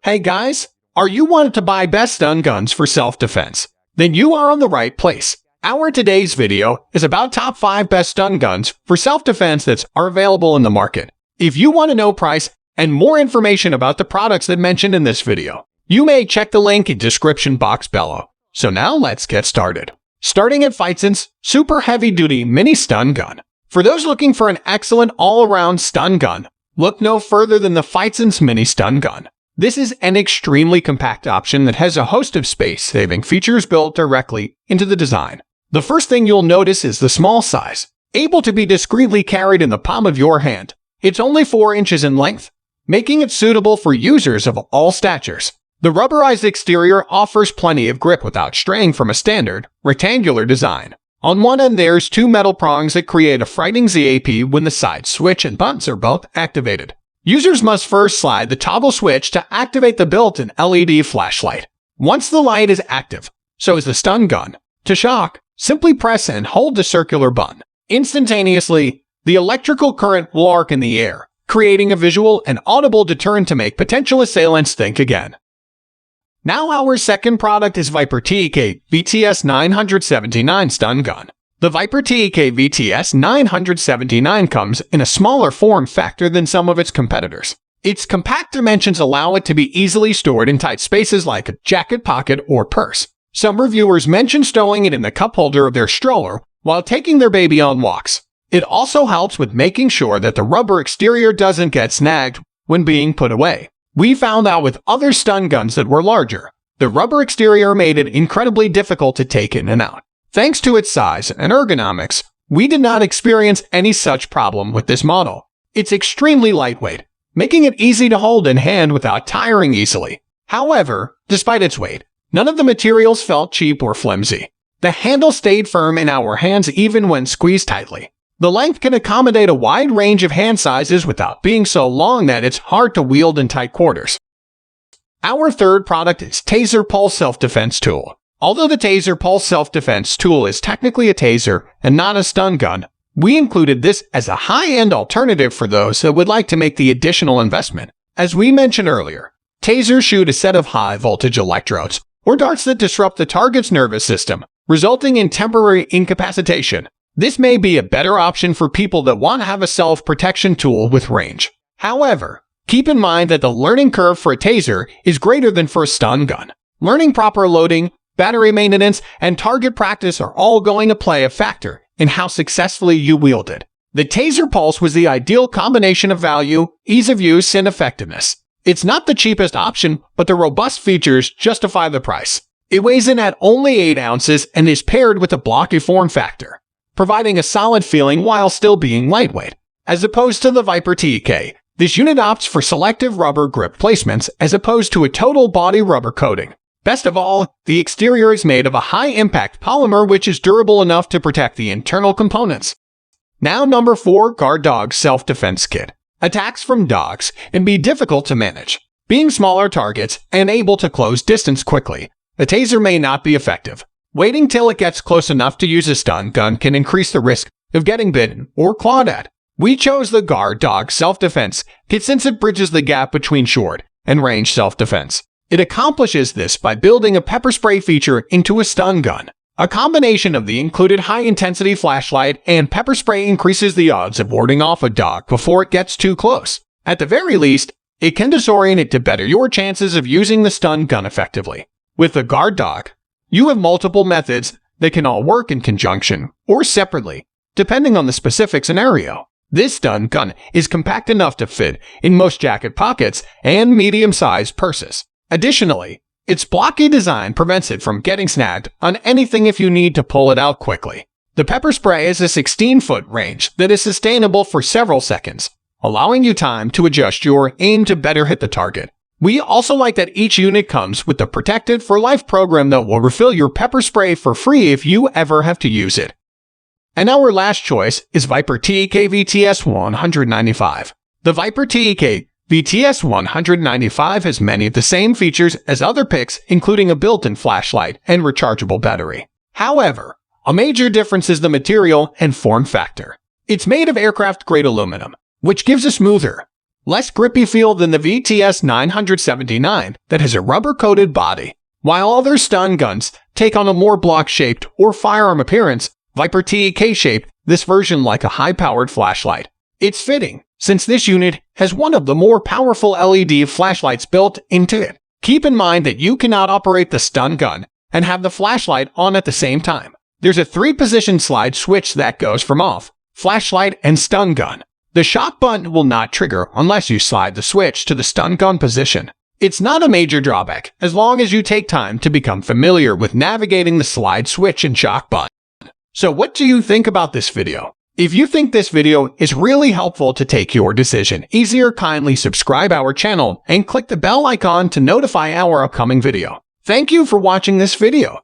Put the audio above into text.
Hey guys, are you wanting to buy best stun guns for self-defense? Then you are on the right place. Our today's video is about top 5 best stun guns for self-defense that are available in the market. If you want to know price and more information about the products that mentioned in this video, you may check the link in description box below. So now let's get started. Starting at Fightson's Super Heavy Duty Mini Stun Gun. For those looking for an excellent all-around stun gun, look no further than the Fightson's Mini Stun Gun. This is an extremely compact option that has a host of space-saving features built directly into the design. The first thing you'll notice is the small size, able to be discreetly carried in the palm of your hand. It's only 4 inches in length, making it suitable for users of all statures. The rubberized exterior offers plenty of grip without straying from a standard, rectangular design. On one end there's 2 metal prongs that create a frightening ZAP when the side switch and buttons are both activated. Users must first slide the toggle switch to activate the built-in LED flashlight. Once the light is active, so is the stun gun. To shock, simply press and hold the circular button. Instantaneously, the electrical current will arc in the air, creating a visual and audible deterrent to make potential assailants think again. Now our second product is VIPERTEK VTS-979 Stun Gun. The VIPERTEK VTS-979 comes in a smaller form factor than some of its competitors. Its compact dimensions allow it to be easily stored in tight spaces like a jacket pocket or purse. Some reviewers mention stowing it in the cup holder of their stroller while taking their baby on walks. It also helps with making sure that the rubber exterior doesn't get snagged when being put away. We found out with other stun guns that were larger, the rubber exterior made it incredibly difficult to take in and out. Thanks to its size and ergonomics, we did not experience any such problem with this model. It's extremely lightweight, making it easy to hold in hand without tiring easily. However, despite its weight, none of the materials felt cheap or flimsy. The handle stayed firm in our hands even when squeezed tightly. The length can accommodate a wide range of hand sizes without being so long that it's hard to wield in tight quarters. Our third product is Taser Pulse Self-Defense Tool. Although the Taser Pulse self-defense tool is technically a taser and not a stun gun, we included this as a high-end alternative for those that would like to make the additional investment. As we mentioned earlier, tasers shoot a set of high-voltage electrodes, or darts that disrupt the target's nervous system, resulting in temporary incapacitation. This may be a better option for people that want to have a self-protection tool with range. However, keep in mind that the learning curve for a taser is greater than for a stun gun. Learning proper loading, battery maintenance, and target practice are all going to play a factor in how successfully you wield it. The Taser Pulse was the ideal combination of value, ease of use, and effectiveness. It's not the cheapest option, but the robust features justify the price. It weighs in at only 8 ounces and is paired with a blocky form factor, providing a solid feeling while still being lightweight. As opposed to the VIPERTEK, this unit opts for selective rubber grip placements as opposed to a total body rubber coating. Best of all, the exterior is made of a high-impact polymer which is durable enough to protect the internal components. Now number 4, Guard Dog Self-Defense Kit. Attacks from dogs can be difficult to manage. Being smaller targets and able to close distance quickly, the taser may not be effective. Waiting till it gets close enough to use a stun gun can increase the risk of getting bitten or clawed at. We chose the Guard Dog Self-Defense Kit since it bridges the gap between short and range self-defense. It accomplishes this by building a pepper spray feature into a stun gun. A combination of the included high-intensity flashlight and pepper spray increases the odds of warding off a dog before it gets too close. At the very least, it can disorient it to better your chances of using the stun gun effectively. With the Guard Dog, you have multiple methods that can all work in conjunction or separately, depending on the specific scenario. This stun gun is compact enough to fit in most jacket pockets and medium-sized purses. Additionally, its blocky design prevents it from getting snagged on anything if you need to pull it out quickly. The pepper spray has a 16-foot range that is sustainable for several seconds, allowing you time to adjust your aim to better hit the target. We also like that each unit comes with the Protected for Life program that will refill your pepper spray for free if you ever have to use it. And our last choice is VIPERTEK VTS-195. The VIPERTEK VTS-195 has many of the same features as other picks, including a built-in flashlight and rechargeable battery. However, a major difference is the material and form factor. It's made of aircraft-grade aluminum, which gives a smoother, less grippy feel than the VTS-979 that has a rubber-coated body. While other stun guns take on a more block-shaped or firearm appearance, VIPERTEK K-shape this version like a high-powered flashlight. It's fitting, since this unit has one of the more powerful LED flashlights built into it. Keep in mind that you cannot operate the stun gun and have the flashlight on at the same time. There's a 3-position slide switch that goes from off, flashlight, and stun gun. The shock button will not trigger unless you slide the switch to the stun gun position. It's not a major drawback as long as you take time to become familiar with navigating the slide switch and shock button. So what do you think about this video? If you think this video is really helpful to take your decision easier, kindly subscribe our channel and click the bell icon to notify our upcoming video. Thank you for watching this video.